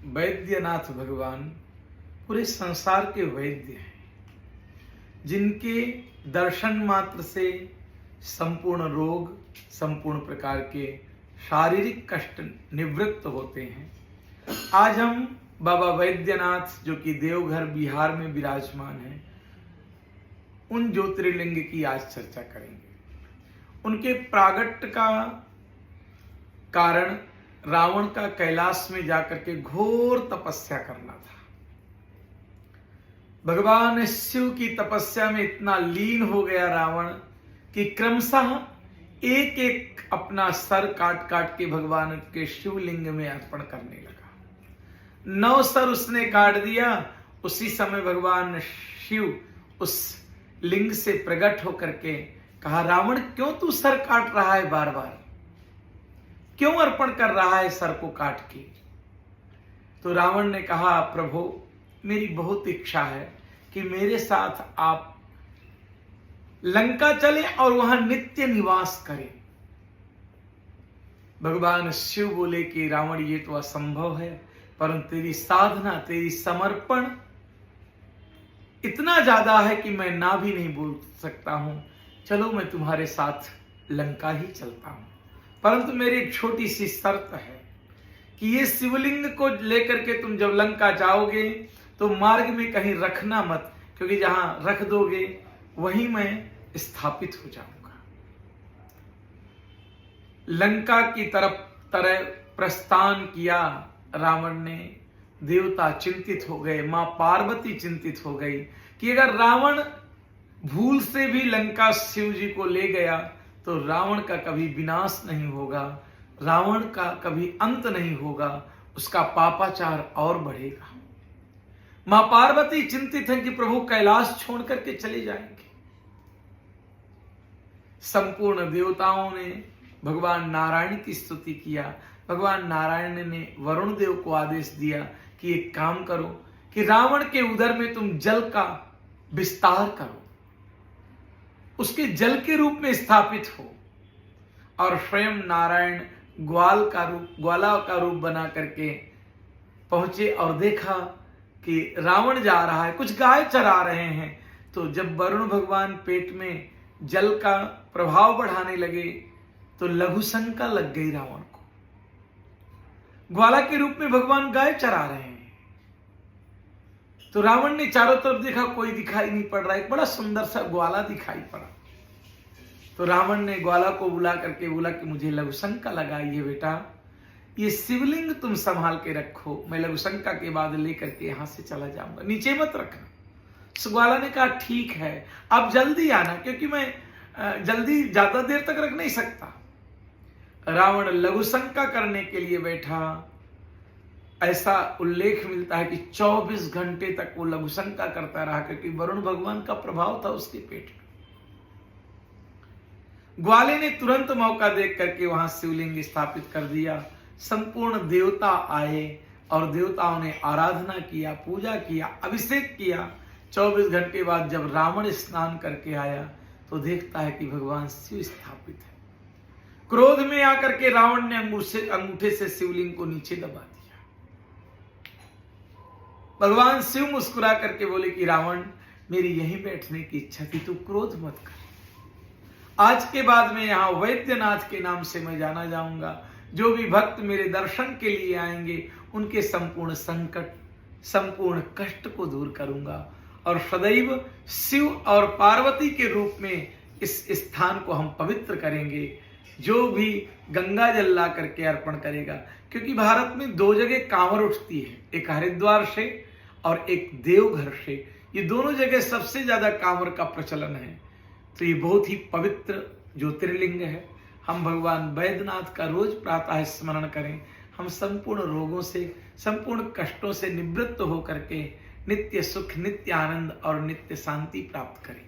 वैद्यनाथ भगवान पूरे संसार के वैद्य हैं, जिनके दर्शन मात्र से संपूर्ण रोग, संपूर्ण प्रकार के शारीरिक कष्ट निवृत्त होते हैं। आज हम बाबा वैद्यनाथ, जो कि देवघर बिहार में विराजमान हैं, उन ज्योतिर्लिंग की आज चर्चा करेंगे। उनके प्रागट्य का कारण रावण का कैलाश में जाकर के घोर तपस्या करना था। भगवान शिव की तपस्या में इतना लीन हो गया रावण कि क्रमशः एक एक अपना सर काट काट के भगवान के शिवलिंग में अर्पण करने लगा। 9 सर उसने काट दिया। उसी समय भगवान शिव उस लिंग से प्रकट होकर के कहा, रावण क्यों तू सर काट रहा है, बार बार क्यों अर्पण कर रहा है सर को काट के? तो रावण ने कहा, प्रभु मेरी बहुत इच्छा है कि मेरे साथ आप लंका चले और वहां नित्य निवास करें। भगवान शिव बोले कि रावण ये तो असंभव है, परंतु तेरी साधना, तेरी समर्पण इतना ज्यादा है कि मैं ना भी नहीं बोल सकता हूं। चलो मैं तुम्हारे साथ लंका ही चलता हूं, परंतु मेरी एक छोटी सी शर्त है कि ये शिवलिंग को लेकर के तुम जब लंका जाओगे तो मार्ग में कहीं रखना मत, क्योंकि जहां रख दोगे वहीं मैं स्थापित हो जाऊंगा। लंका की तरह प्रस्थान किया रावण ने। देवता चिंतित हो गए, मां पार्वती चिंतित हो गई कि अगर रावण भूल से भी लंका शिव जी को ले गया तो रावण का कभी विनाश नहीं होगा, रावण का कभी अंत नहीं होगा, उसका पापाचार और बढ़ेगा। मां पार्वती चिंतित है कि प्रभु कैलाश छोड़ करके चले जाएंगे। संपूर्ण देवताओं ने भगवान नारायण की स्तुति किया। भगवान नारायण ने वरुण देव को आदेश दिया कि एक काम करो कि रावण के उदर में तुम जल का विस्तार करो, उसके जल के रूप में स्थापित हो। और स्वयं नारायण ग्वाला का रूप बना करके पहुंचे और देखा कि रावण जा रहा है, कुछ गाय चरा रहे हैं। तो जब वरुण भगवान पेट में जल का प्रभाव बढ़ाने लगे तो लघु शंका लग गई रावण को। ग्वाला के रूप में भगवान गाय चरा रहे हैं। तो रावण ने चारों तरफ देखा, कोई दिखाई नहीं पड़ रहा है। एक बड़ा सुंदर सा ग्वाला दिखाई पड़ा। तो रावण ने ग्वाला को बुला करके बोला कि मुझे लघुशंका लगाई है बेटा, ये शिवलिंग तुम संभाल के रखो, मैं लघुशंका के बाद लेकर के यहां से चला जाऊंगा, नीचे मत रखना। तो ग्वाला ने कहा ठीक है, अब जल्दी आना, क्योंकि मैं जल्दी ज्यादा देर तक रख नहीं सकता। रावण लघुशंका करने के लिए बैठा। ऐसा उल्लेख मिलता है कि 24 घंटे तक वो लघुशंका करता रहा, क्योंकि वरुण भगवान का प्रभाव था उसके पेट में। ग्वाले ने तुरंत मौका देख करके वहां शिवलिंग स्थापित कर दिया। संपूर्ण देवता आए और देवताओं ने आराधना किया, पूजा किया, अभिषेक किया। 24 घंटे बाद जब रावण स्नान करके आया तो देखता है कि भगवान शिव स्थापित है। क्रोध में आकर के रावण ने अंगूठे से शिवलिंग को नीचे दबा दिया। भगवान शिव मुस्कुरा करके बोले कि रावण, मेरी यहीं बैठने की इच्छा थी, तू क्रोध मत कर। आज के बाद में यहां वैद्यनाथ के नाम से मैं जाना जाऊंगा। जो भी भक्त मेरे दर्शन के लिए आएंगे उनके संपूर्ण संकट, संपूर्ण कष्ट को दूर करूंगा और सदैव शिव और पार्वती के रूप में इस स्थान को हम पवित्र करेंगे। जो भी गंगा जल ला करके अर्पण करेगा, क्योंकि भारत में 2 जगह कांवर उठती है, एक हरिद्वार से और एक देवघर से। ये दोनों जगह सबसे ज्यादा कांवर का प्रचलन है। तो ये बहुत ही पवित्र ज्योतिर्लिंग है। हम भगवान वैद्यनाथ का रोज प्रातः स्मरण करें। हम संपूर्ण रोगों से, संपूर्ण कष्टों से निवृत्त होकर के नित्य सुख, नित्य आनंद और नित्य शांति प्राप्त करें।